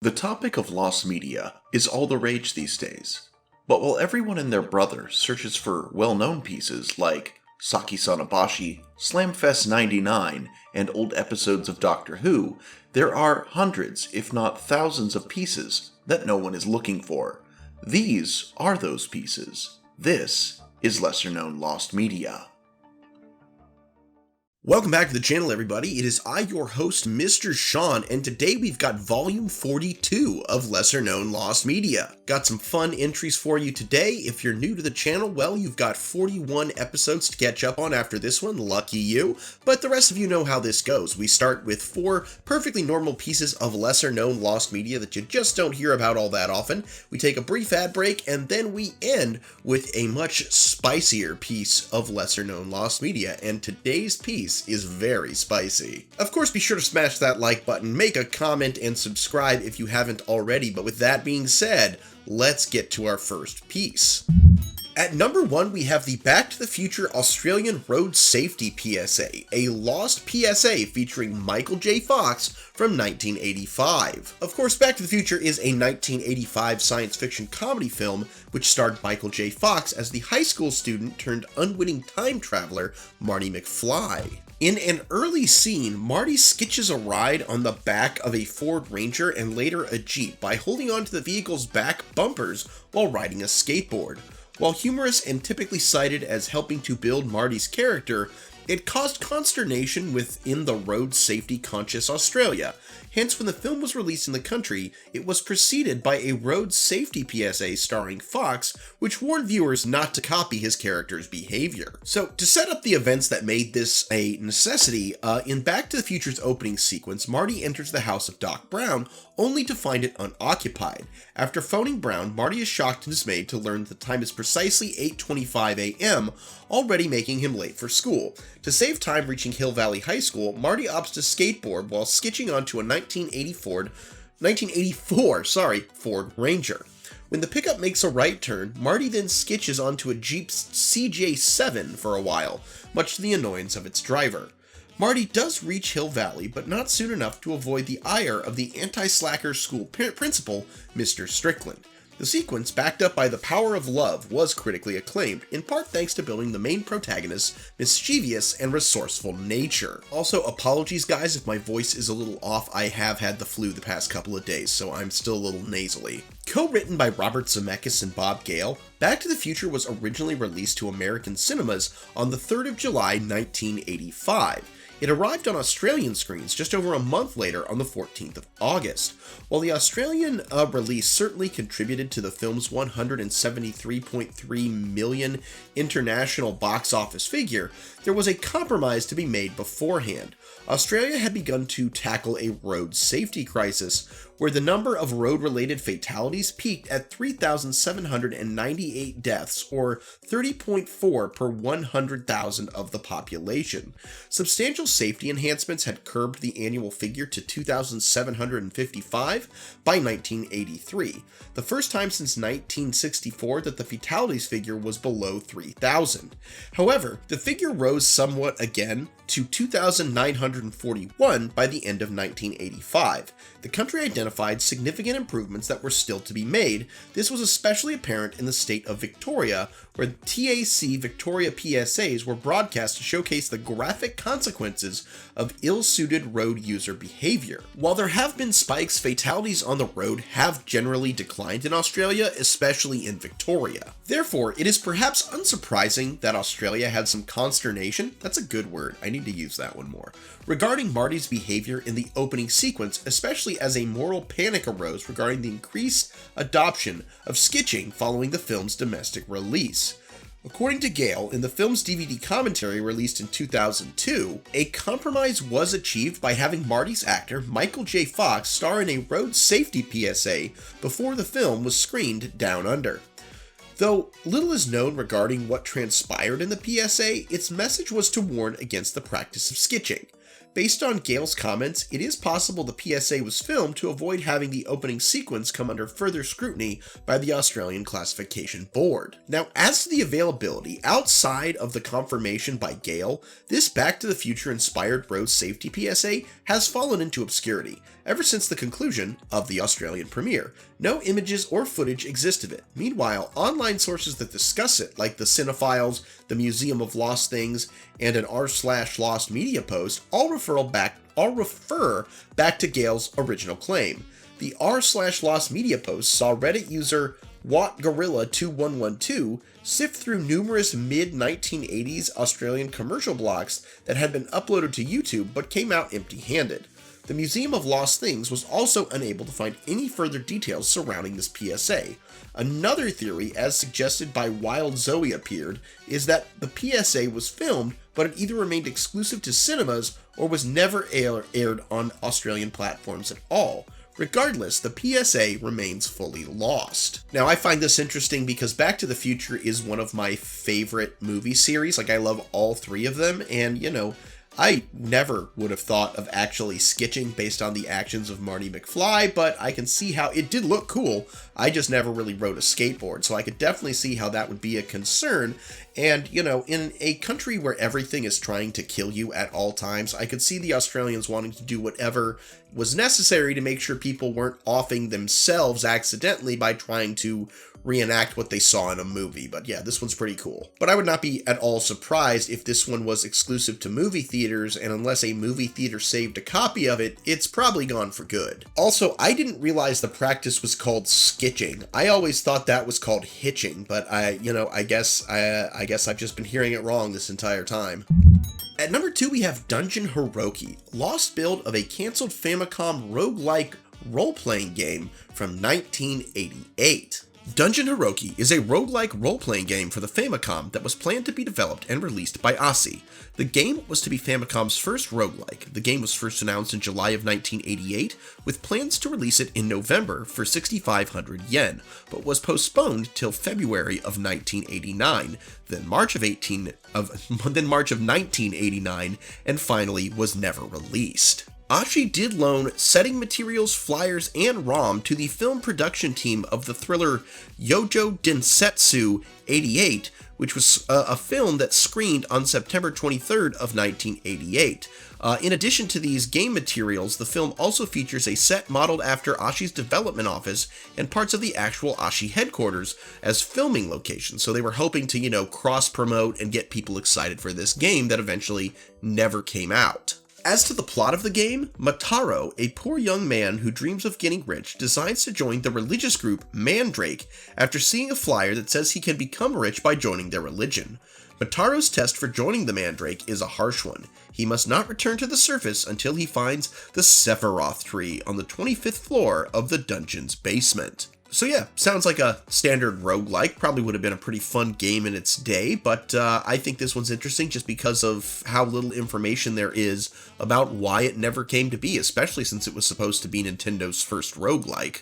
The topic of lost media is all the rage these days. But while everyone and their brother searches for well-known pieces like Saki Sonobashi, Slamfest 99, and old episodes of Doctor Who, there are hundreds, if not thousands of pieces that no one is looking for. These are those pieces. This is lesser-known lost media. Welcome back to the channel, everybody. It is I, your host, Mr. Sean, and today we've got volume 42 of Lesser Known Lost Media. Got some fun entries for you today. If you're new to the channel, well, you've got 41 episodes to catch up on after this one, lucky you. But the rest of you know how this goes. We start with 4 perfectly normal pieces of lesser known lost media that you just don't hear about all that often. We take a brief ad break, and then we end with a much spicier piece of lesser known lost media, and today's piece is very spicy. Of course, be sure to smash that like button, make a comment, and subscribe if you haven't already, but with that being said, let's get to our first piece. At number 1, we have the Back to the Future Australian Road Safety PSA, a lost PSA featuring Michael J. Fox from 1985. Of course, Back to the Future is a 1985 science fiction comedy film which starred Michael J. Fox as the high school student turned unwitting time traveler Marty McFly. In an early scene, Marty sketches a ride on the back of a Ford Ranger and later a Jeep by holding onto the vehicle's back bumpers while riding a skateboard. While humorous and typically cited as helping to build Marty's character, it caused consternation within the road safety conscious Australia. Hence, when the film was released in the country, it was preceded by a road safety PSA starring Fox, which warned viewers not to copy his character's behavior. So, to set up the events that made this a necessity, in Back to the Future's opening sequence, Marty enters the house of Doc Brown, only to find it unoccupied. After phoning Brown, Marty is shocked and dismayed to learn that the time is precisely 8:25 a.m., already making him late for school. To save time reaching Hill Valley High School, Marty opts to skateboard while sketching onto a 1984 Ford Ranger. When the pickup makes a right turn, Marty then sketches onto a Jeep CJ7 for a while, much to the annoyance of its driver. Marty does reach Hill Valley, but not soon enough to avoid the ire of the anti-slacker school principal, Mr. Strickland. The sequence, backed up by the power of love, was critically acclaimed, in part thanks to building the main protagonist's mischievous and resourceful nature. Also, apologies guys if my voice is a little off. I have had the flu the past couple of days, so I'm still a little nasally. Co-written by Robert Zemeckis and Bob Gale, Back to the Future was originally released to American cinemas on the 3rd of July, 1985. It arrived on Australian screens just over a month later on the 14th of August. While the Australian release certainly contributed to the film's $173.3 million international box office figure, there was a compromise to be made beforehand. Australia had begun to tackle a road safety crisis, where the number of road-related fatalities peaked at 3,798 deaths, or 30.4 per 100,000 of the population. Substantial safety enhancements had curbed the annual figure to 2,755 by 1983, the first time since 1964 that the fatalities figure was below 3,000. However, the figure rose somewhat again to 2,941 by the end of 1985. The country identified significant improvements that were still to be made. This was especially apparent in the state of Victoria, where TAC Victoria PSAs were broadcast to showcase the graphic consequences of ill-suited road user behavior. While there have been spikes, fatalities on the road have generally declined in Australia, especially in Victoria. Therefore, it is perhaps unsurprising that Australia had some consternation, that's a good word, I need to use that one more, regarding Marty's behavior in the opening sequence, especially as a moral panic arose regarding the increased adoption of sketching following the film's domestic release. According to Gale, in the film's DVD commentary released in 2002, a compromise was achieved by having Marty's actor Michael J. Fox star in a road safety PSA before the film was screened down under. Though little is known regarding what transpired in the PSA, its message was to warn against the practice of sketching. Based on Gale's comments, it is possible the PSA was filmed to avoid having the opening sequence come under further scrutiny by the Australian Classification Board. Now, as to the availability, outside of the confirmation by Gale, this Back to the Future inspired road safety PSA has fallen into obscurity ever since the conclusion of the Australian premiere. No images or footage exist of it. Meanwhile, online sources that discuss it, like the Cinephiles, the Museum of Lost Things, and an r/Lost Media post, all refer back to Gale's original claim. The r/Lost Media post saw Reddit user WattGorilla2112 sift through numerous mid-1980s Australian commercial blocks that had been uploaded to YouTube but came out empty-handed. The Museum of Lost Things was also unable to find any further details surrounding this PSA. Another theory, as suggested by Wild Zoe appeared, is that the PSA was filmed, but it either remained exclusive to cinemas or was never aired on Australian platforms at all. Regardless, the PSA remains fully lost. Now, I find this interesting because Back to the Future is one of my favorite movie series. Like, I love all three of them, and, I never would have thought of actually sketching based on the actions of Marty McFly, but I can see how it did look cool. I just never really rode a skateboard, so I could definitely see how that would be a concern. And, in a country where everything is trying to kill you at all times, I could see the Australians wanting to do whatever was necessary to make sure people weren't offing themselves accidentally by trying to reenact what they saw in a movie. But yeah, this one's pretty cool. But I would not be at all surprised if this one was exclusive to movie theaters, and unless a movie theater saved a copy of it, it's probably gone for good. Also, I didn't realize the practice was called skitching. I always thought that was called hitching, but I guess I've just been hearing it wrong this entire time. At number 2, we have Dungeon Heroki, lost build of a cancelled Famicom roguelike role-playing game from 1988. Dungeon Heroki is a roguelike role-playing game for the Famicom that was planned to be developed and released by ASI. The game was to be Famicom's first roguelike. The game was first announced in July of 1988, with plans to release it in November for 6,500 yen, but was postponed till February of 1989, then March of 1989, and finally was never released. Ashi did loan setting materials, flyers, and ROM to the film production team of the thriller Yojo Densetsu 88, which was a film that screened on September 23rd of 1988. In addition to these game materials, the film also features a set modeled after Ashi's development office and parts of the actual Ashi headquarters as filming locations, so they were hoping to, cross-promote and get people excited for this game that eventually never came out. As to the plot of the game, Mataro, a poor young man who dreams of getting rich, decides to join the religious group Mandrake after seeing a flyer that says he can become rich by joining their religion. Mataro's test for joining the Mandrake is a harsh one. He must not return to the surface until he finds the Sephiroth tree on the 25th floor of the dungeon's basement. So yeah, sounds like a standard roguelike. Probably would have been a pretty fun game in its day, but I think this one's interesting just because of how little information there is about why it never came to be, especially since it was supposed to be Nintendo's first roguelike.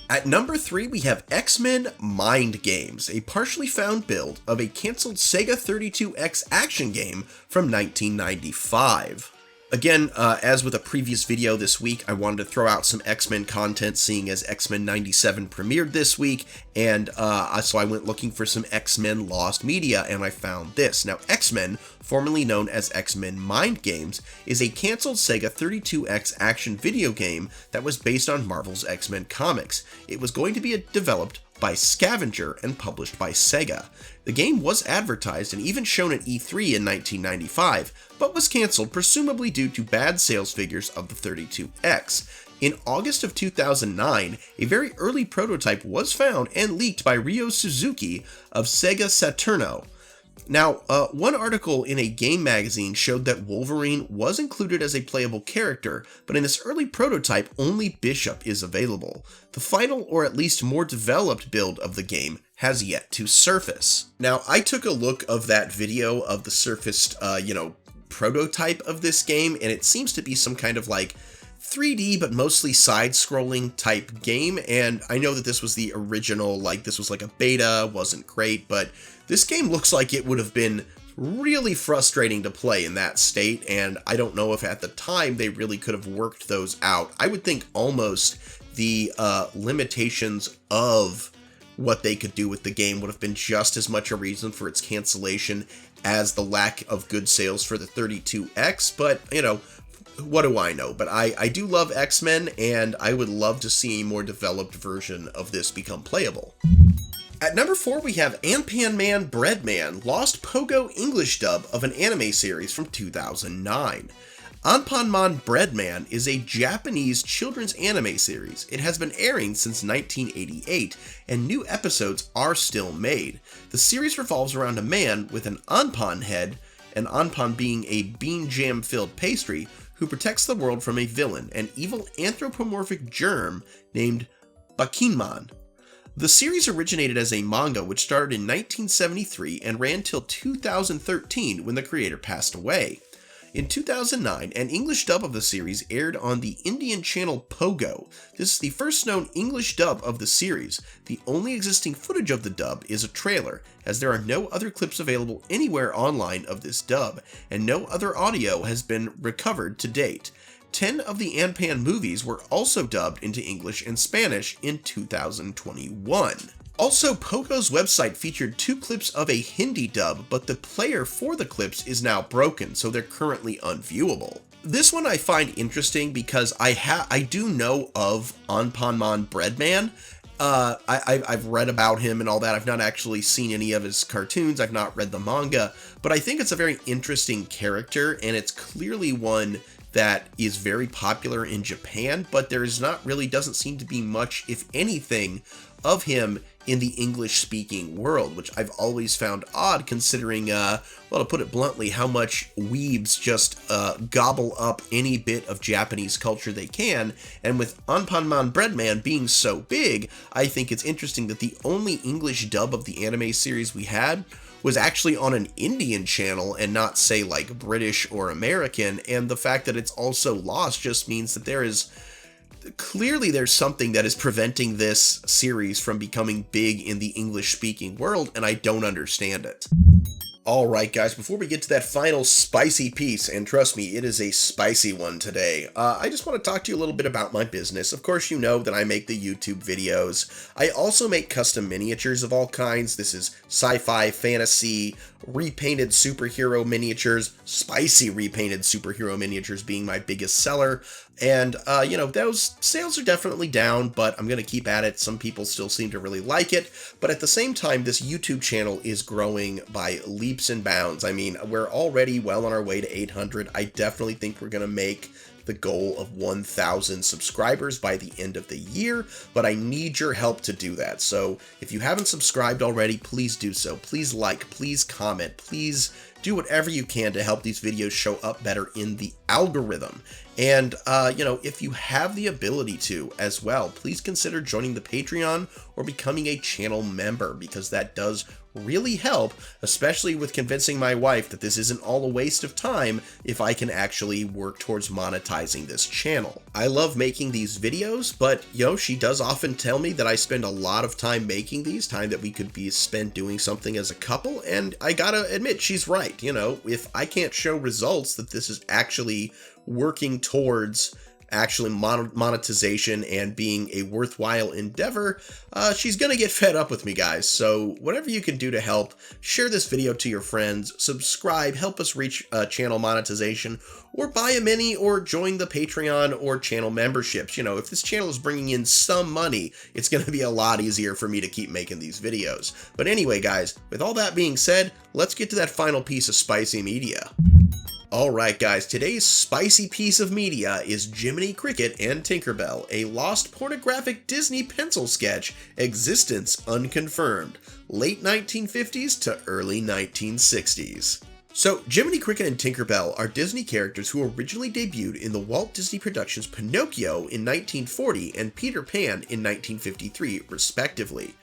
At number 3, we have XMen Mind Games, a partially found build of a cancelled Sega 32X action game from 1995. Again, as with a previous video this week, I wanted to throw out some X-Men content, seeing as X-Men 97 premiered this week, and so I went looking for some X-Men Lost Media, and I found this. Now, X-Men, formerly known as X-Men Mind Games, is a cancelled Sega 32X action video game that was based on Marvel's X-Men comics. It was going to be developed by Scavenger and published by Sega. The game was advertised and even shown at E3 in 1995, but was cancelled presumably due to bad sales figures of the 32X. In August of 2009, a very early prototype was found and leaked by Ryo Suzuki of Sega Saturno. Now, one article in a game magazine showed that Wolverine was included as a playable character, but in this early prototype, only Bishop is available. The final, or at least more developed build of the game has yet to surface. Now, I took a look of that video of the surfaced, prototype of this game, and it seems to be some kind of 3D but mostly side-scrolling type game, and I know that this was the original, this was a beta, wasn't great, but this game looks like it would have been really frustrating to play in that state, and I don't know if at the time they really could have worked those out. I would think almost the limitations of what they could do with the game would have been just as much a reason for its cancellation as the lack of good sales for the 32X, but, you know, what do I know? But I do love XMen, and I would love to see a more developed version of this become playable. At number 4, we have Anan Man Breadman, Lost Pogo English dub of an anime series from 2009. Anan Man Breadman is a Japanese children's anime series. It has been airing since 1988, and new episodes are still made. The series revolves around a man with an anpan head, an anpan being a bean jam-filled pastry, who protects the world from a villain, an evil anthropomorphic germ named Bakinman. The series originated as a manga which started in 1973 and ran till 2013 when the creator passed away. In 2009, an English dub of the series aired on the Indian channel Pogo. This is the first known English dub of the series. The only existing footage of the dub is a trailer, as there are no other clips available anywhere online of this dub, and no other audio has been recovered to date. 10 of the Anan movies were also dubbed into English and Spanish in 2021. Also, Pogo's website featured 2 clips of a Hindi dub, but the player for the clips is now broken, so they're currently unviewable. This one I find interesting because I do know of Anan Man Breadman. I've read about him and all that. I've not actually seen any of his cartoons. I've not read the manga, but I think it's a very interesting character, and it's clearly one that is very popular in Japan, but doesn't seem to be much, if anything, of him in the English-speaking world, which I've always found odd considering, well, to put it bluntly, how much weebs just gobble up any bit of Japanese culture they can, and with Anan Man Breadman being so big, I think it's interesting that the only English dub of the anime series we had was actually on an Indian channel and not, say, like British or American, and the fact that it's also lost just means that there's something that is preventing this series from becoming big in the English-speaking world, and I don't understand it. Alright guys, before we get to that final spicy piece, and trust me, it is a spicy one today, I just want to talk to you a little bit about my business. Of course, you know that I make the YouTube videos. I also make custom miniatures of all kinds. This is sci-fi, fantasy, repainted superhero miniatures, spicy repainted superhero miniatures being my biggest seller. And, you know, those sales are definitely down, but I'm going to keep at it. Some people still seem to really like it. But at the same time, this YouTube channel is growing by leaps and bounds. I mean, we're already well on our way to 800. I definitely think we're going to make the goal of 1,000 subscribers by the end of the year, but I need your help to do that. So if you haven't subscribed already, please do so. Please like, please comment, please do whatever you can to help these videos show up better in the algorithm. And, you know, if you have the ability to as well, please consider joining the Patreon or becoming a channel member, because that does really help, especially with convincing my wife that this isn't all a waste of time if I can actually work towards monetizing this channel. I love making these videos, but, you know, she does often tell me that I spend a lot of time making these, time that we could be spent doing something as a couple, and I gotta admit, she's right. You know, if I can't show results that this is actually working towards actually monetization and being a worthwhile endeavor, she's gonna get fed up with me, guys. So whatever you can do to help, share this video to your friends, subscribe, help us reach channel monetization, or buy a mini or join the Patreon or channel memberships. You know, if this channel is bringing in some money, it's gonna be a lot easier for me to keep making these videos. But anyway, guys, with all that being said, let's get to that final piece of spicy media. Alright guys, today's spicy piece of media is Jiminy Cricket and Tinkerbell, a lost pornographic Disney pencil sketch, existence unconfirmed, late 1950s to early 1960s. So, Jiminy Cricket and Tinkerbell are Disney characters who originally debuted in the Walt Disney Productions Pinocchio in 1940 and Peter Pan in 1953, respectively.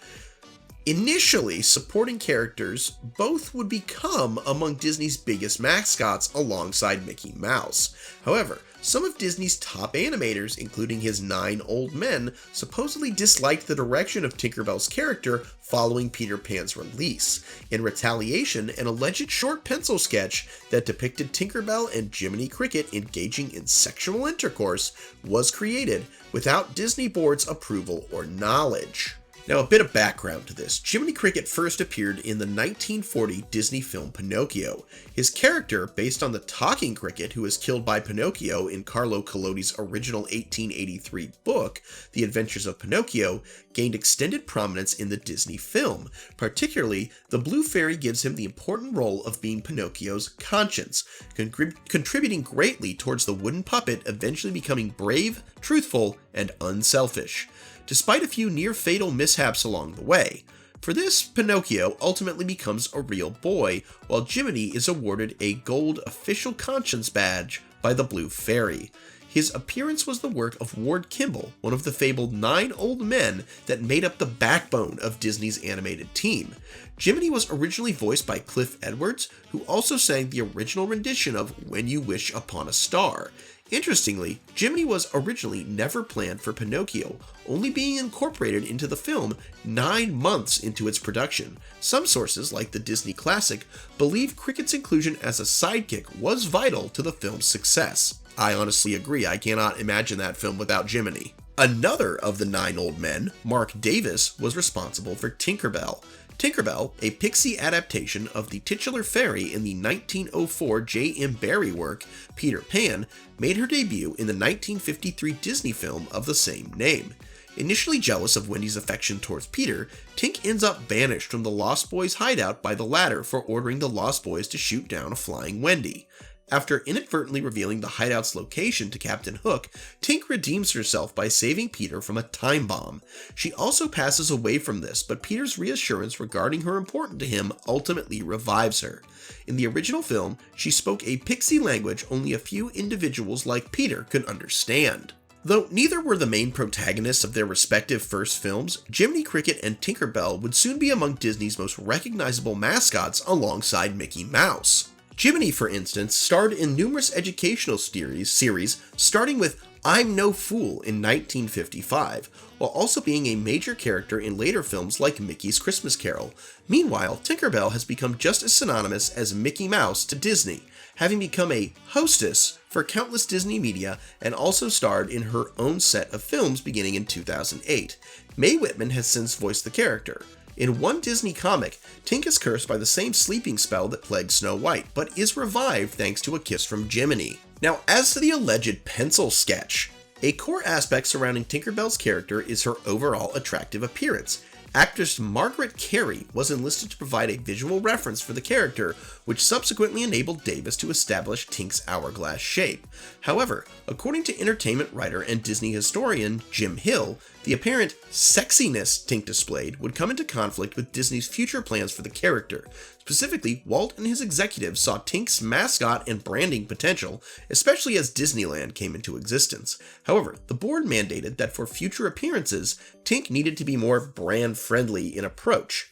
Initially, supporting characters, both would become among Disney's biggest mascots alongside Mickey Mouse. However, Some of Disney's top animators, including his 9 old men, supposedly disliked the direction of Tinkerbell's character following Peter Pan's release. In retaliation, an alleged short pencil sketch that depicted Tinkerbell and Jiminy Cricket engaging in sexual intercourse was created without Disney Board's approval or knowledge. Now, a bit of background to this. Jiminy Cricket first appeared in the 1940 Disney film Pinocchio. His character, based on the talking cricket who was killed by Pinocchio in Carlo Collodi's original 1883 book, The Adventures of Pinocchio, gained extended prominence in the Disney film. Particularly, the Blue Fairy gives him the important role of being Pinocchio's conscience, contributing greatly towards the wooden puppet eventually becoming brave, truthful, and unselfish, despite a few near-fatal mishaps along the way. For this, Pinocchio ultimately becomes a real boy, while Jiminy is awarded a gold official conscience badge by the Blue Fairy. His appearance was the work of Ward Kimball, one of the fabled 9 old men that made up the backbone of Disney's animated team. Jiminy was originally voiced by Cliff Edwards, who also sang the original rendition of When You Wish Upon a Star. Interestingly, Jiminy was originally never planned for Pinocchio, only being incorporated into the film 9 months into its production. Some sources, like the Disney classic, believe Cricket's inclusion as a sidekick was vital to the film's success. I honestly agree, I cannot imagine that film without Jiminy. Another of the 9 old men, Mark Davis, was responsible for Tinkerbell. Tinkerbell, a pixie adaptation of the titular fairy in the 1904 J.M. Barrie work, Peter Pan, made her debut in the 1953 Disney film of the same name. Initially jealous of Wendy's affection towards Peter, Tink ends up banished from the Lost Boys' hideout by the latter for ordering the Lost Boys to shoot down a flying Wendy. After inadvertently revealing the hideout's location to Captain Hook, Tink redeems herself by saving Peter from a time bomb. She also passes away from this, but Peter's reassurance regarding her importance to him ultimately revives her. In the original film, she spoke a pixie language only a few individuals like Peter could understand. Though neither were the main protagonists of their respective first films, Jiminy Cricket and Tinkerbell would soon be among Disney's most recognizable mascots alongside Mickey Mouse. Jiminy, for instance, starred in numerous educational series, starting with I'm No Fool in 1955, while also being a major character in later films like Mickey's Christmas Carol. Meanwhile, Tinkerbell has become just as synonymous as Mickey Mouse to Disney, having become a hostess for countless Disney media and also starred in her own set of films beginning in 2008. Mae Whitman has since voiced the character. In one Disney comic, Tink is cursed by the same sleeping spell that plagued Snow White, but is revived thanks to a kiss from Jiminy. Now, as to the alleged pencil sketch, a core aspect surrounding Tinkerbell's character is her overall attractive appearance. Actress Margaret Carey was enlisted to provide a visual reference for the character, which subsequently enabled Davis to establish Tink's hourglass shape. However, according to entertainment writer and Disney historian Jim Hill, the apparent sexiness Tink displayed would come into conflict with Disney's future plans for the character. Specifically, Walt and his executives saw Tink's mascot and branding potential, especially as Disneyland came into existence. However, the board mandated that for future appearances, Tink needed to be more brand-friendly in approach.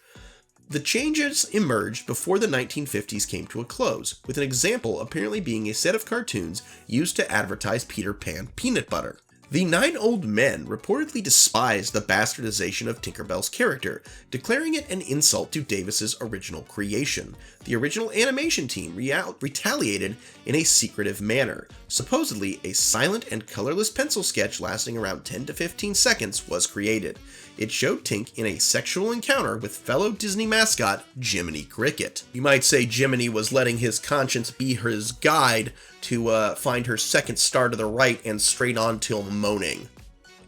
The changes emerged before the 1950s came to a close, with an example apparently being a set of cartoons used to advertise Peter Pan peanut butter. The 9 old men reportedly despised the bastardization of Tinkerbell's character, declaring it an insult to Davis's original creation. The original animation team retaliated in a secretive manner. Supposedly, a silent and colorless pencil sketch lasting around 10 to 15 seconds was created. It showed Tink in a sexual encounter with fellow Disney mascot Jiminy Cricket. You might say Jiminy was letting his conscience be his guide to find her second star to the right and straight on till moaning.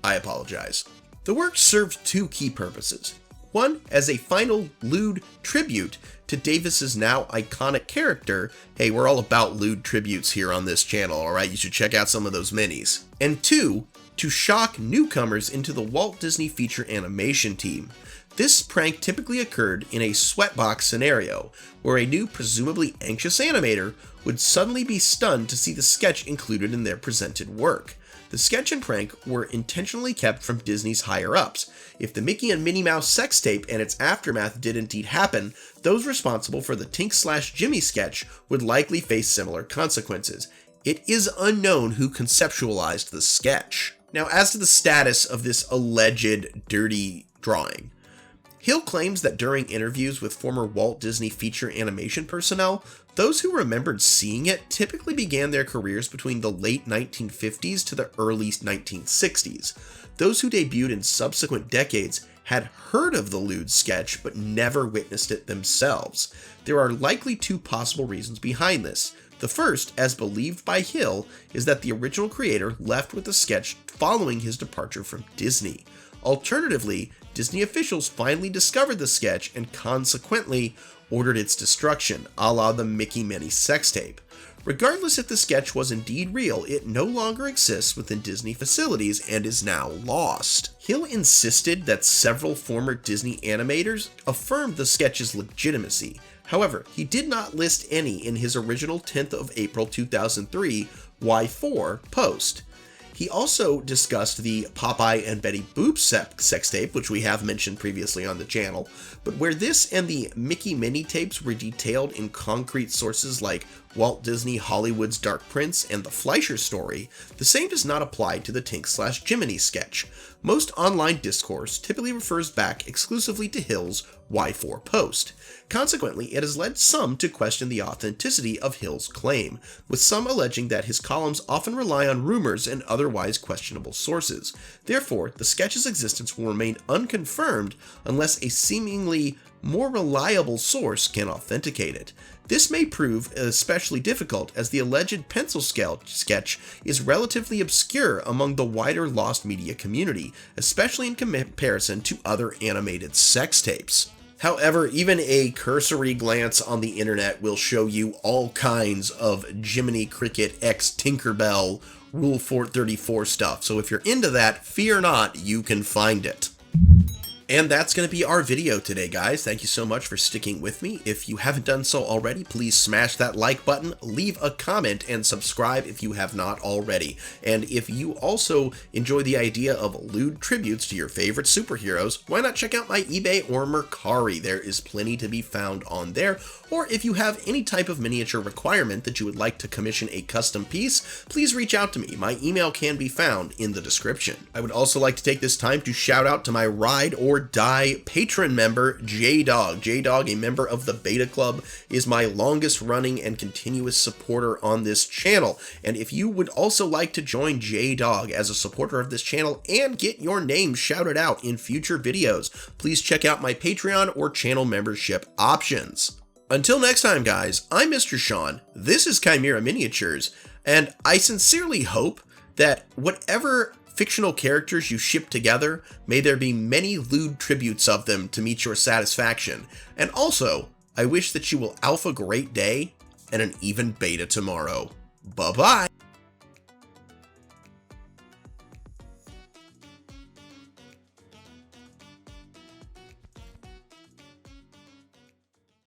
I apologize. The work served 2 key purposes. One, as a final lewd tribute to Davis's now iconic character. Hey, we're all about lewd tributes here on this channel, alright? You should check out some of those minis. And 2, to shock newcomers into the Walt Disney feature animation team. This prank typically occurred in a sweatbox scenario, where a new, presumably anxious animator would suddenly be stunned to see the sketch included in their presented work. The sketch and prank were intentionally kept from Disney's higher-ups. If the Mickey and Minnie Mouse sex tape and its aftermath did indeed happen, those responsible for the Tink/Jimmy sketch would likely face similar consequences. it is unknown who conceptualized the sketch. Now, as to the status of this alleged dirty drawing, Hill claims that during interviews with former Walt Disney feature animation personnel, those who remembered seeing it typically began their careers between the late 1950s to the early 1960s. Those who debuted in subsequent decades had heard of the lewd sketch but never witnessed it themselves. There are likely two possible reasons behind this. The first, as believed by Hill, is that the original creator left with the sketch following his departure from Disney. Alternatively, Disney officials finally discovered the sketch and consequently ordered its destruction, a la the Mickey Minnie sex tape. Regardless if the sketch was indeed real, it no longer exists within Disney facilities and is now lost. Hill insisted that several former Disney animators affirmed the sketch's legitimacy. However, he did not list any in his original 10th of April 2003 Y4 post. He also discussed the Popeye and Betty Boop sex tape, which we have mentioned previously on the channel, but where this and the Mickey Minnie tapes were detailed in concrete sources like Walt Disney Hollywood's Dark Prince and the Fleischer story, the same does not apply to the Tink/Jiminy sketch. Most online discourse typically refers back exclusively to Hill's Y4 post. Consequently, it has led some to question the authenticity of Hill's claim, with some alleging that his columns often rely on rumors and otherwise questionable sources. Therefore, the sketch's existence will remain unconfirmed unless a seemingly more reliable source can authenticate it. This may prove especially difficult as the alleged pencil sketch is relatively obscure among the wider lost media community, especially in comparison to other animated sex tapes. However, even a cursory glance on the internet will show you all kinds of Jiminy Cricket x Tinkerbell Rule 434 stuff, so if you're into that, fear not, you can find it. And that's going to be our video today, guys. Thank you so much for sticking with me. If you haven't done so already, please smash that like button, leave a comment, and subscribe if you have not already. And if you also enjoy the idea of lewd tributes to your favorite superheroes, why not check out my eBay or Mercari? There is plenty to be found on there. Or if you have any type of miniature requirement that you would like to commission a custom piece, please reach out to me. My email can be found in the description. I would also like to take this time to shout out to my Ride or Die patron member, J-Dog. J-Dog, a member of the Beta Club, is my longest running and continuous supporter on this channel. And if you would also like to join J-Dog as a supporter of this channel and get your name shouted out in future videos, please check out my Patreon or channel membership options. Until next time, guys, I'm Mr. Sean, this is Chimera Miniatures, and I sincerely hope that whatever fictional characters you ship together, may there be many lewd tributes of them to meet your satisfaction. And also, I wish that you will alpha great day and an even beta tomorrow. Bye-bye!